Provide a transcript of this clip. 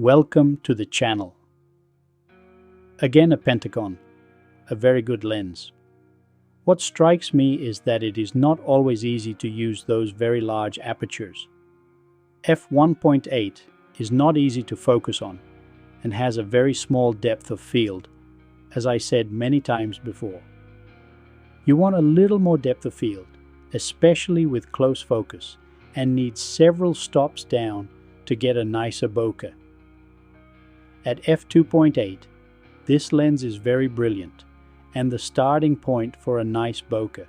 Welcome to the channel. Again, a Pentacon, a very good lens. What strikes me is that it is not always easy to use those very large apertures. F1.8 is not easy to focus on and has a very small depth of field, as I said many times before. You want a little more depth of field, especially with close focus, and need several stops down to get a nicer bokeh. At f2.8, this lens is very brilliant and the starting point for a nice bokeh.